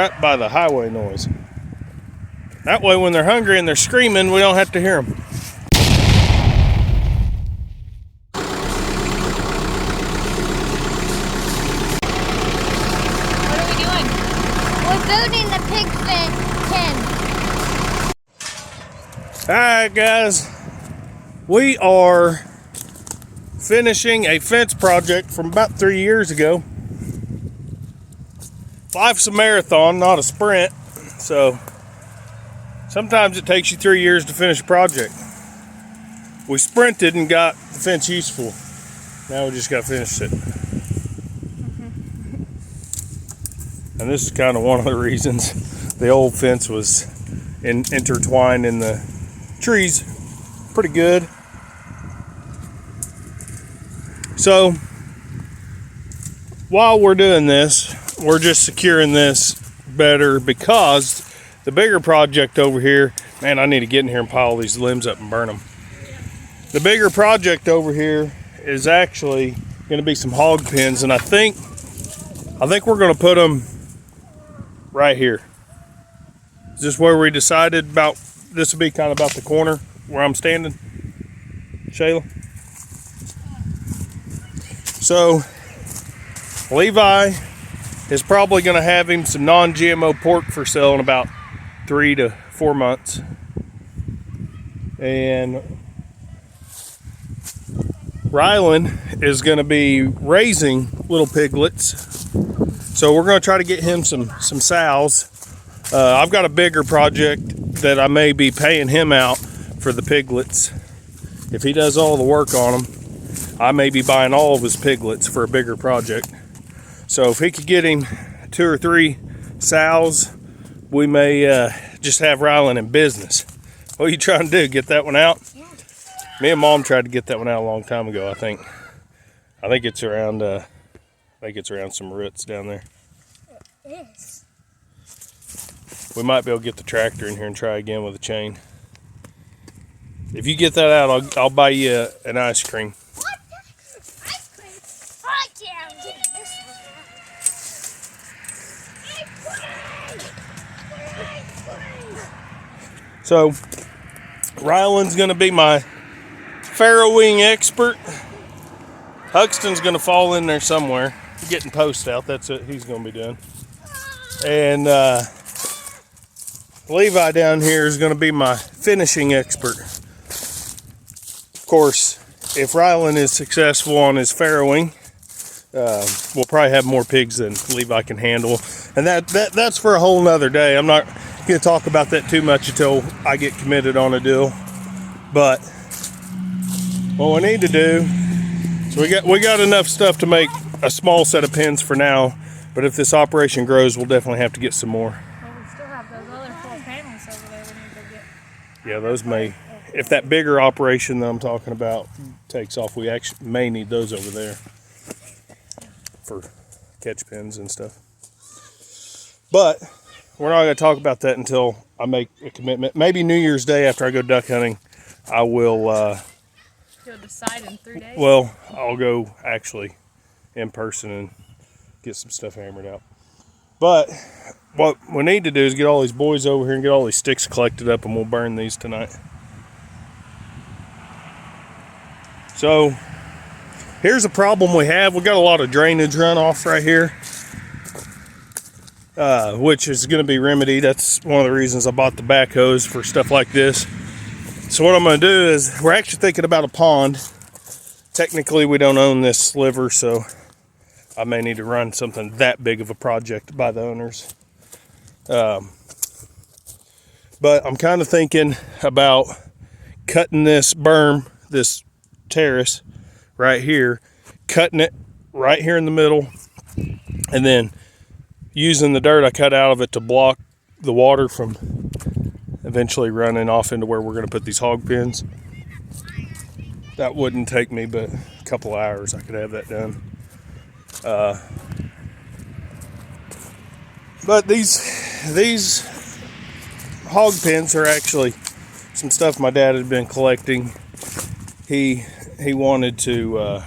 Right by the highway noise. That way when they're hungry and they're screaming, we don't have to hear them. What are we doing? We're building the pig pen. Alright guys, we are finishing a fence project from about 3 years ago. Life's a marathon, not a sprint, so sometimes it takes you 3 years to finish a project. We sprinted and got the fence useful. Now we just got to finish it. And this is kind of one of the reasons. The old fence was intertwined in the trees pretty good. So while we're doing this, we're just securing this better because the bigger project over here, man, I need to get in here and pile these limbs up and burn them. The bigger project over here is actually going to be some hog pens, and I think we're going to put them right here. Is this where we decided about? This will be kind of about the corner where I'm standing, Shayla. So Levi is probably going to have him some non-GMO pork for sale in about 3 to 4 months. And Rylan is going to be raising little piglets. So we're going to try to get him some sows. I've got a bigger project that I may be paying him out for the piglets. If he does all the work on them, I may be buying all of his piglets for a bigger project. So if he could get him 2 or 3 sows, we may just have Rylan in business. What are you trying to do? Get that one out? Yeah. Me and Mom tried to get that one out a long time ago. I think it's around. I think it's around some roots down there. It is. We might be able to get the tractor in here and try again with a chain. If you get that out, I'll buy you an ice cream. What? Ice cream? Oh yeah, I'm getting this one. So, Rylan's going to be my farrowing expert. Huxton's going to fall in there somewhere, getting post out. That's what he's going to be doing. And Levi down here is going to be my finishing expert. Of course, if Rylan is successful on his farrowing, we'll probably have more pigs than Levi can handle. And that's for a whole nother day. I'm not going to talk about that too much until I get committed on a deal. But what we need to do, so we got enough stuff to make a small set of pens for now. But if this operation grows, we'll definitely have to get some more. Well, we still have those other 4 panels over there we need to get. Yeah, those may, if that bigger operation that I'm talking about takes off, we actually may need those over there for catch pens and stuff. But we're not going to talk about that until I make a commitment. Maybe New Year's Day after I go duck hunting, I will. You'll decide in 3 days? Well, I'll go actually in person and get some stuff hammered out. But what we need to do is get all these boys over here and get all these sticks collected up, and we'll burn these tonight. So here's a problem we have. We got a lot of drainage runoff right here, which is going to be remedied. That's one of the reasons I bought the backhoes for stuff like this. So what I'm going to do is, we're actually thinking about a pond. Technically we don't own this sliver, so I may need to run something that big of a project by the owners. But I'm kind of thinking about cutting this berm, this terrace right here, cutting it right here in the middle, and then using the dirt I cut out of it to block the water from eventually running off into where we're going to put these hog pens. That wouldn't take me but a couple hours. I could have that done. But these hog pens are actually some stuff my dad had been collecting. He wanted to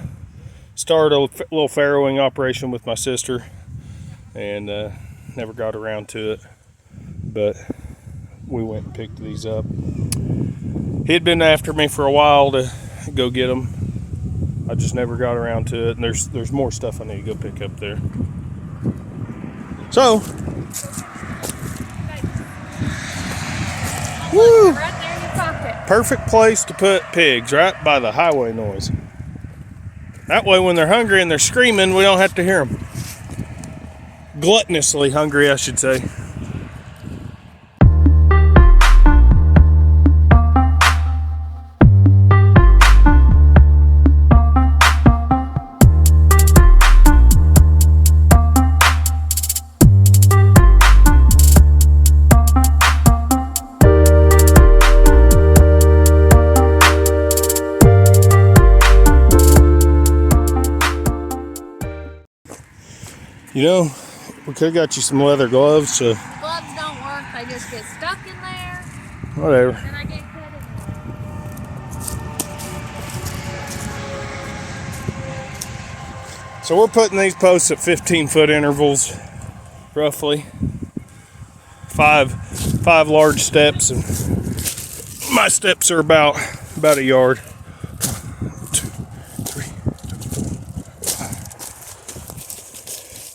start a little farrowing operation with my sister, and never got around to it, but we went and picked these up. He'd been after me for a while to go get them. I just never got around to it, and there's more stuff I need to go pick up there. So, woo! Right there in your pocket. Perfect place to put pigs, right by the highway noise. That way when they're hungry and they're screaming, we don't have to hear them. Gluttonously hungry, I should say. You know, we could have got you some leather gloves, so Gloves don't work. They just get stuck in there. whatever. And I get cut in there. So we're putting these posts at 15-foot intervals, roughly. Five large steps, and my steps are about a yard. 1, 2, 3, 4,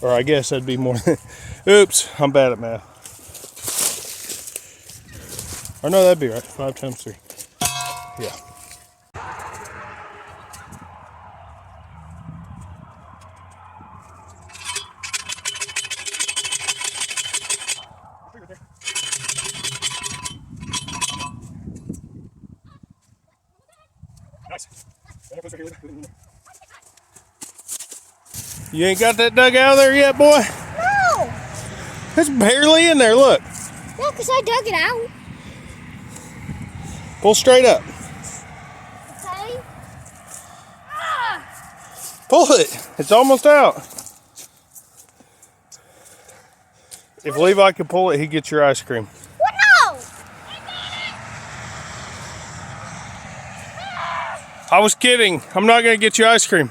5. Or I guess that'd be more than, oops, I'm bad at math. Or no, that'd be right, 5 times 3. Yeah. You ain't got that dug out of there yet, boy? No! It's barely in there, look. No, because I dug it out. Pull straight up. Okay? Ah! Pull it. It's almost out. If Levi can pull it, he gets your ice cream. What? No! I was kidding. I'm not going to get you ice cream.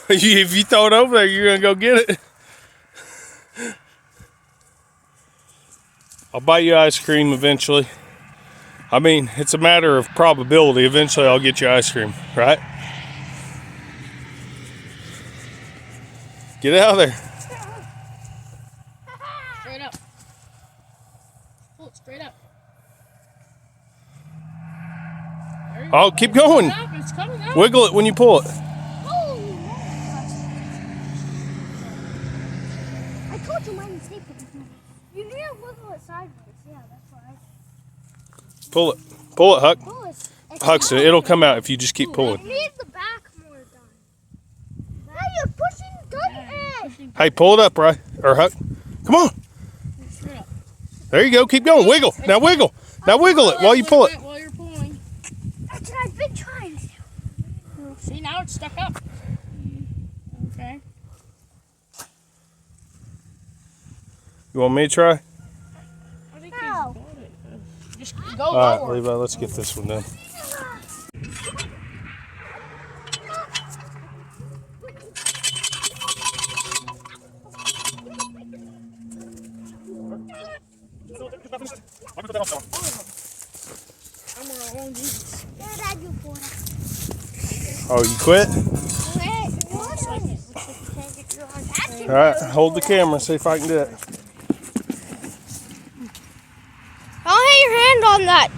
If you throw it over there, you're going to go get it. I'll buy you ice cream eventually. I mean, it's a matter of probability. Eventually, I'll get you ice cream, right? Get out of there. Straight up. Pull it straight up. There you Oh, go. keep going. It's coming out. Wiggle it when you pull it. I told you mine was safe. You need to wiggle it sideways. Yeah, that's why. Pull it. Pull it, Huck. Pull it. Huckster, it'll come out if you just keep I pulling. need the back more done. Now you're pushing good edge. Hey, pull it up, right? Or Huck. Come on. There you go. Keep going. Wiggle. Now wiggle. Now wiggle it while you pull it. While you're pulling. That's what I've been trying to do. See, now it's stuck up. Okay. You want me to try? No. Just go All right, lower. Levi, let's get this one done. Oh, you quit? All right, hold the camera, see if I can do it. Don't hit your hand on that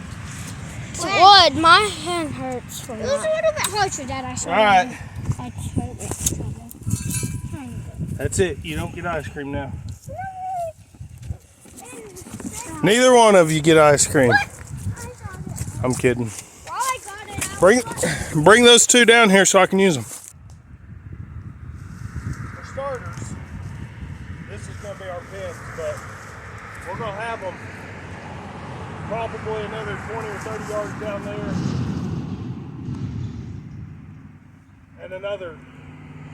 wood. My hand hurts from that. It was a little bit harsher, Dad. I saw. All right. I tried it. That's it. You don't get ice cream now. Neither one of you get ice cream. I'm kidding. Well, I got it. Bring those two down here so I can use them. For starters, this is going to be our pens, but we're going to have them probably another 20 or 30 yards down there, and another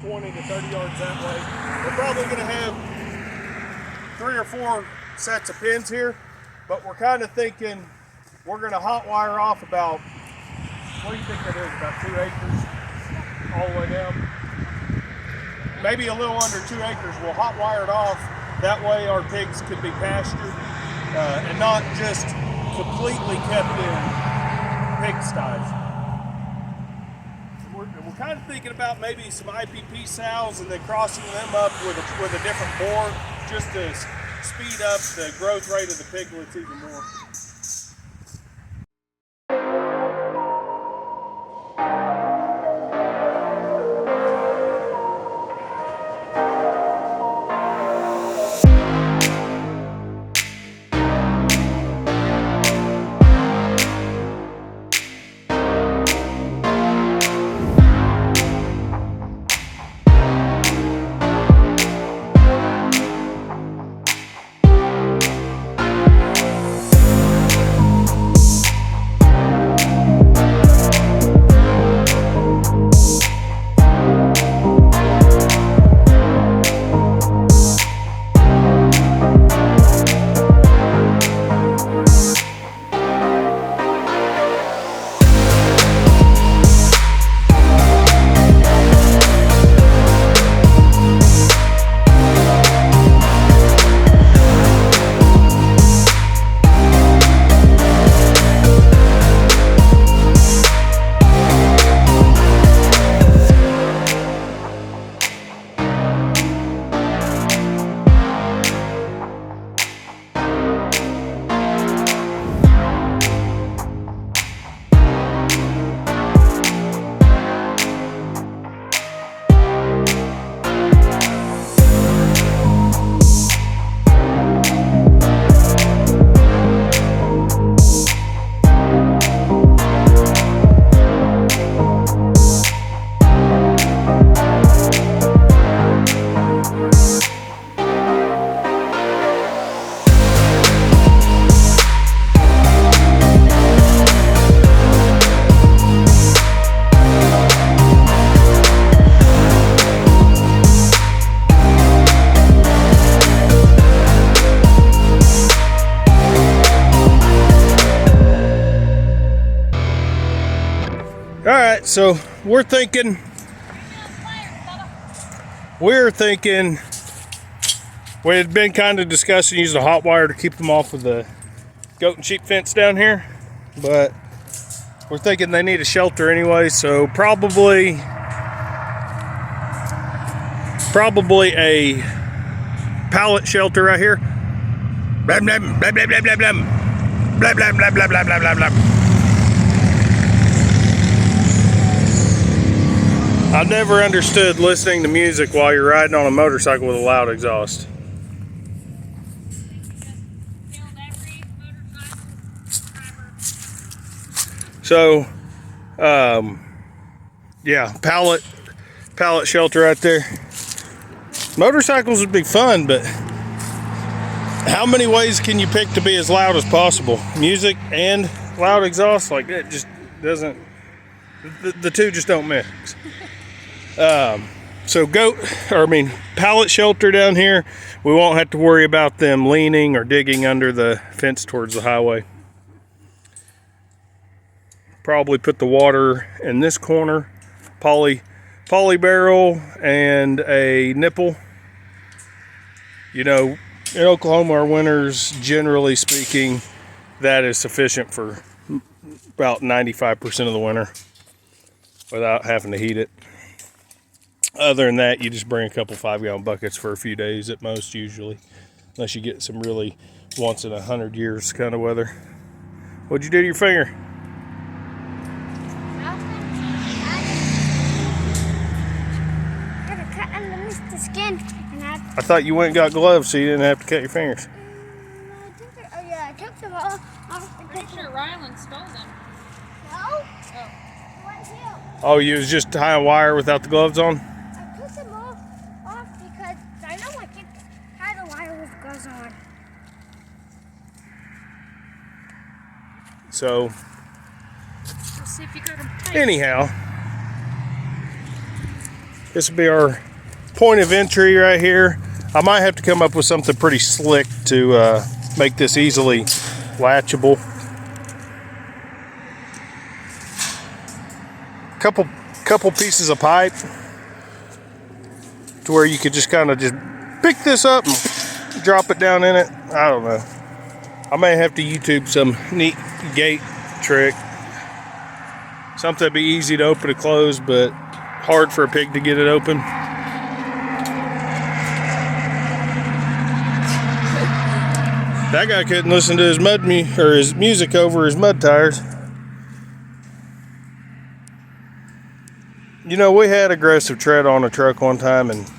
20 to 30 yards that way. We're probably going to have 3 or 4 sets of pins here, but we're kind of thinking we're going to hot wire off about, what do you think that is, about 2 acres all the way down? maybe a little under 2 acres. We'll hot wire it off. That way our pigs could be pastured and not just completely kept in pigsties. We're kind of thinking about maybe some IPP sows and then crossing them up with a different boar, just to speed up the growth rate of the piglets even more. All right, so we're thinking we had been kind of discussing using a hot wire to keep them off of the goat and sheep fence down here, but we're thinking they need a shelter anyway, so probably a pallet shelter right here. Blah blah blah blah blah blah blah blah blah blah blah blah blah blah. I've never understood listening to music while you're riding on a motorcycle with a loud exhaust. So, yeah, pallet shelter right there. Motorcycles would be fun, but how many ways can you pick to be as loud as possible? Music and loud exhaust, like that just doesn't, the two just don't mix. So pallet shelter down here. We won't have to worry about them leaning or digging under the fence towards the highway. Probably put the water in this corner, poly barrel and a nipple. You know, in Oklahoma, our winters, generally speaking, that is sufficient for about 95% of the winter without having to heat it. Other than that, you just bring a couple 5-gallon buckets for a few days at most, usually, unless you get some really once in 100 years kind of weather. What'd you do to your finger? I cut underneath the skin, and I thought you went and got gloves so you didn't have to cut your fingers. I took them all off. I'm pretty sure Rylan stole them. No? Oh. What hill? Oh, you was just tying wire without the gloves on? I took them all off because I know I can't tie the wire with gloves on. So, Let's see if you got them tight. anyhow, this will be our point of entry right here. I might have to come up with something pretty slick to make this easily latchable. Couple pieces of pipe. to where you could just kind of just pick this up and drop it down in it. I don't know. I may have to YouTube some neat gate trick. Something that'd be easy to open and close, but hard for a pig to get it open. That guy couldn't listen to his his music over his mud tires. You know, we had aggressive tread on a truck one time, and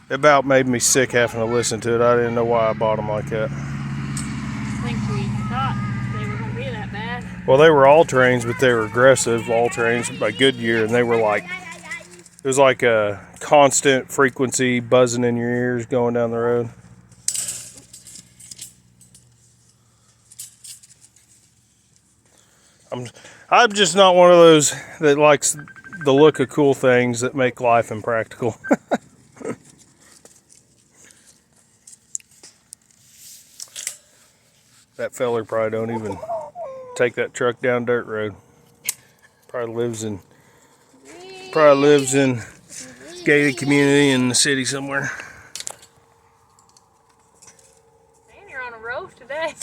it about made me sick having to listen to it. I didn't know why I bought them like that. I think we thought they were going to be that bad. Well, they were all-terrains, but they were aggressive all-terrains by Goodyear, and they were like, it was like a constant frequency buzzing in your ears going down the road. I'm just not one of those that likes the look of cool things that make life impractical. That feller probably don't even take that truck down dirt road. Probably lives in gated community in the city somewhere. Man, you're on a road today.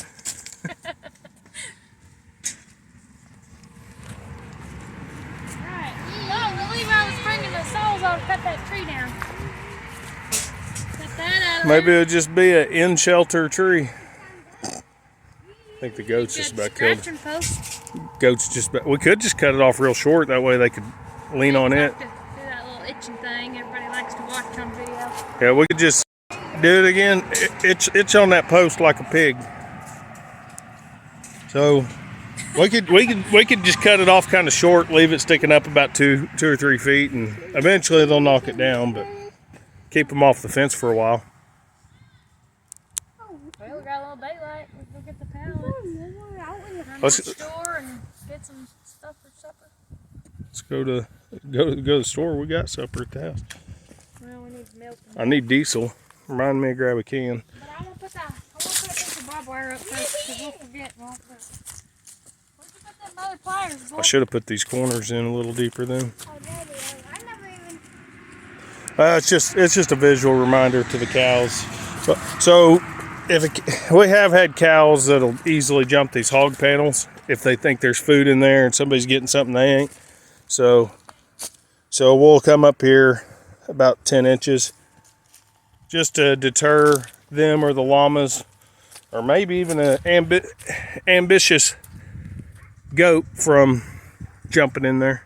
Alright. Oh, the Levi was bringing the saws out to cut that tree down. Cut that out of Maybe there. it'll just be an in-shelter tree. I think the goats just about killed. Scratching post. Goats just about, we could just cut it off real short, that way they could lean on it. Do that little itching thing everybody likes to watch on video. Yeah, we could just do it again. Itch on that post like a pig. So we could just cut it off kind of short, leave it sticking up about two or 3 feet, and eventually they'll knock it down, but keep them off the fence for a while. Well, we got a little daylight. Let's go get the pallets. Run Let's- to the store and get some stuff for supper. Let's go to the store. We got supper at the house. Well, we need milk. I need diesel. Remind me to grab a can. But I want to put that piece of barbed wire up first because we'll forget. Where'd you put them other pliers, boy? I should have put these corners in a little deeper then. I never even. It's just a visual reminder to the cows. So we have had cows that'll easily jump these hog panels if they think there's food in there and somebody's getting something they ain't. So we'll come up here about 10 inches just to deter them or the llamas, or maybe even an ambitious goat from jumping in there.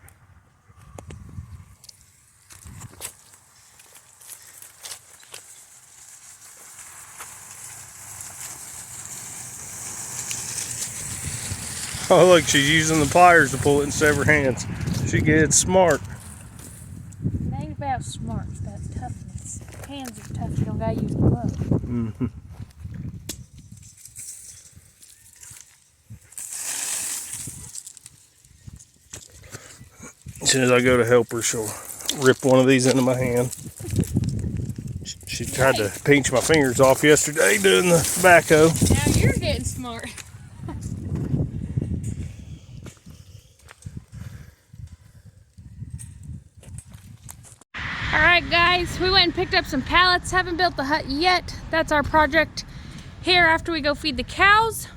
Oh look, she's using the pliers to pull it in several hands. She gets smart. It ain't about smart, it's about toughness. Hands are tough, you don't gotta use gloves. Mm-hmm. As soon as I go to help her, she'll rip one of these into my hand. She tried to pinch my fingers off yesterday doing the tobacco. Now you're getting smart. Alright guys, we went and picked up some pallets. Haven't built the hut yet. That's our project here after we go feed the cows.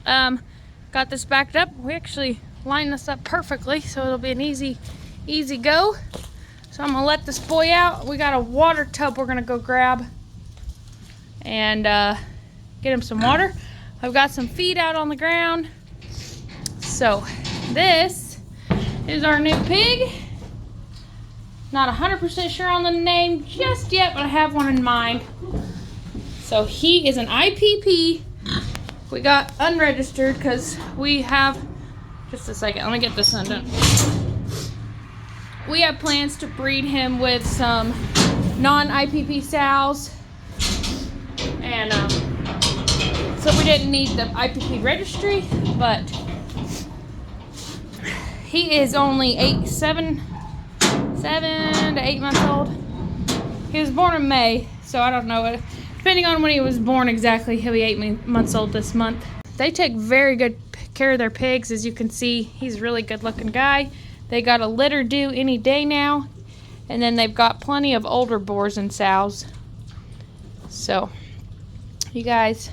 Got this backed up. We actually lined this up perfectly, so it'll be an easy go. So I'm gonna let this boy out. We got a water tub we're gonna go grab and get him some water. I've got some feed out on the ground. So this is our new pig. Not 100% sure on the name just yet, but I have one in mind. So he is an IPP. We got unregistered because we have, just a second, let me get this undone. We have plans to breed him with some non-IPP sows. And so we didn't need the IPP registry, but he is only 7 to 8 months old. He was born in May, so I don't know. Depending on when he was born exactly, he'll be 8 months old this month. They take very good care of their pigs. As you can see, he's a really good looking guy. They got a litter due any day now, And then they've got plenty of older boars and sows. So, you guys,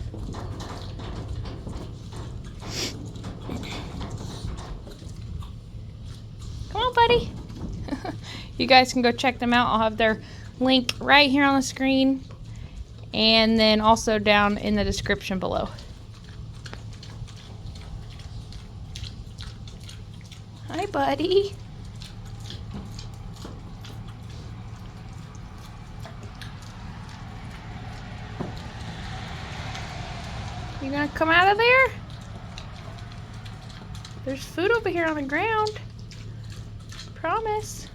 come on, buddy. You guys can go check them out. I'll have their link right here on the screen, and then also down in the description below. Hi, buddy. You gonna come out of there? There's food over here on the ground. Promise.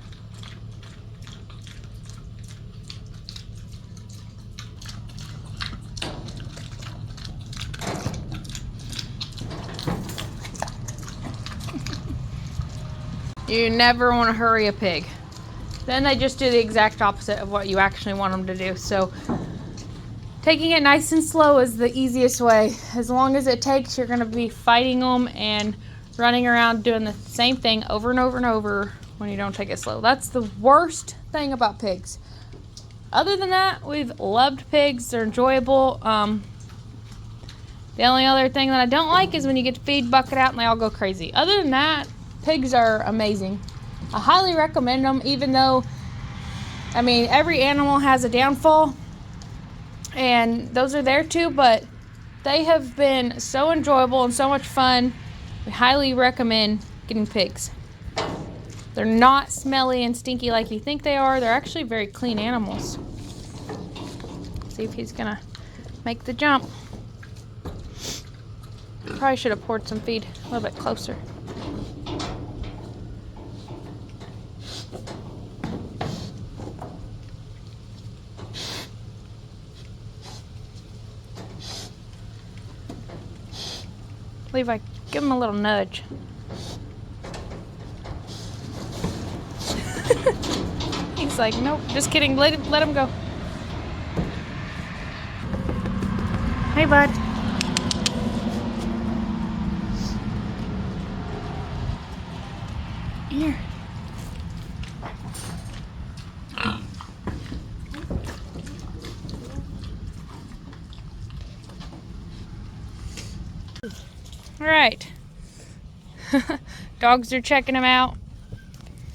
You never want to hurry a pig. Then they just do the exact opposite of what you actually want them to do. So taking it nice and slow is the easiest way. As long as it takes, you're going to be fighting them and running around doing the same thing over and over and over when you don't take it slow. That's the worst thing about pigs. Other than that, we've loved pigs. They're enjoyable. The only other thing that I don't like is when you get the feed bucket out and they all go crazy. Other than that, pigs are amazing. I highly recommend them, even though, I mean, every animal has a downfall, and those are there too, but they have been so enjoyable and so much fun. We highly recommend getting pigs. They're not smelly and stinky like you think they are. They're actually very clean animals. See if he's gonna make the jump. Probably should have poured some feed a little bit closer. Levi, give him a little nudge. He's like, nope, just kidding. Let him go. Hey, bud. Here. All right. Dogs are checking him out.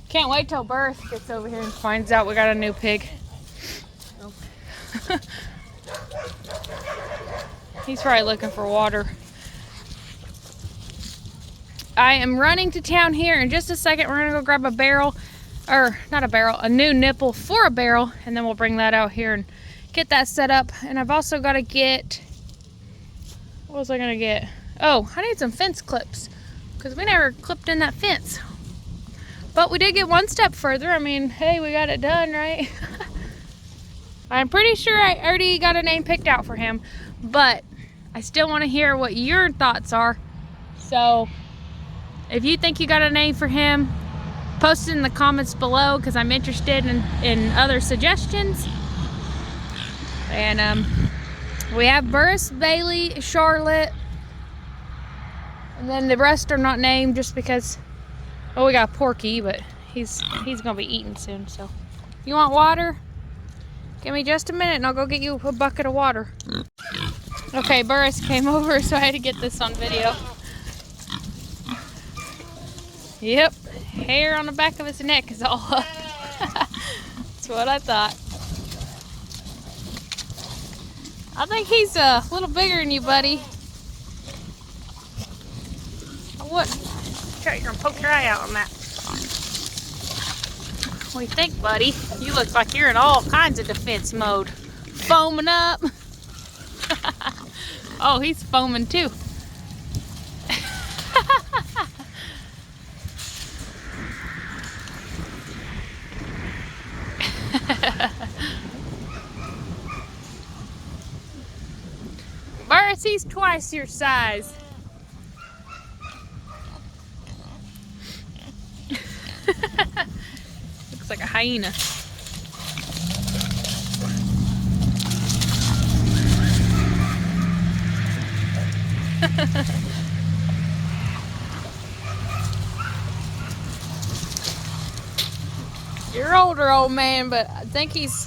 Can't wait till Burris gets over here and finds out we got a new pig. He's probably looking for water. I am running to town here in just a second. We're gonna go grab a barrel, or not a barrel, a new nipple for a barrel, and then we'll bring that out here and get that set up. And I've also got to get, what was I gonna get? Oh, I need some fence clips because we never clipped in that fence. But we did get one step further. I mean, hey, we got it done, right? I'm pretty sure I already got a name picked out for him, but I still want to hear what your thoughts are. So if you think you got a name for him, post it in the comments below because I'm interested in other suggestions. And we have Burris, Bailey, Charlotte, and then the rest are not named just because, well, we got Porky, but he's gonna be eating soon. So you want water? Give me just a minute and I'll go get you a bucket of water. Okay, Burris came over, so I had to get this on video. Yep, hair on the back of his neck is all up. That's what I thought. I think he's a little bigger than you, buddy. What? You're gonna poke your eye out on that. What do you think, buddy? You look like you're in all kinds of defense mode. Foaming up. Oh, he's foaming too. Burris, he's twice your size. Looks like a hyena. You're old older old man, but I think he's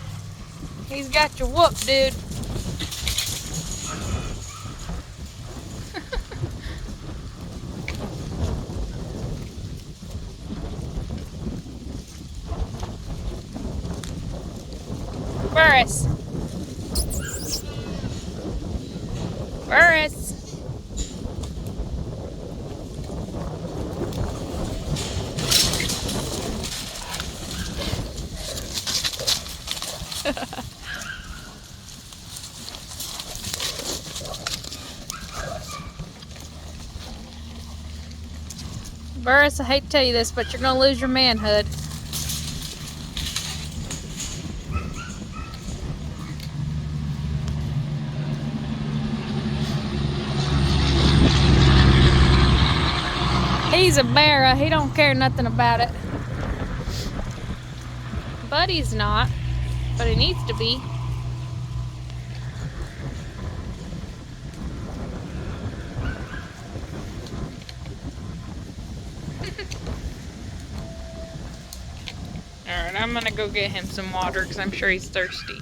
got you whooped, dude. Burris. Burris. Burris, I hate to tell you this, but you're gonna lose your manhood. He's a bear. He don't care nothing about it. Buddy's not, but he needs to be. Alright, I'm gonna go get him some water because I'm sure he's thirsty.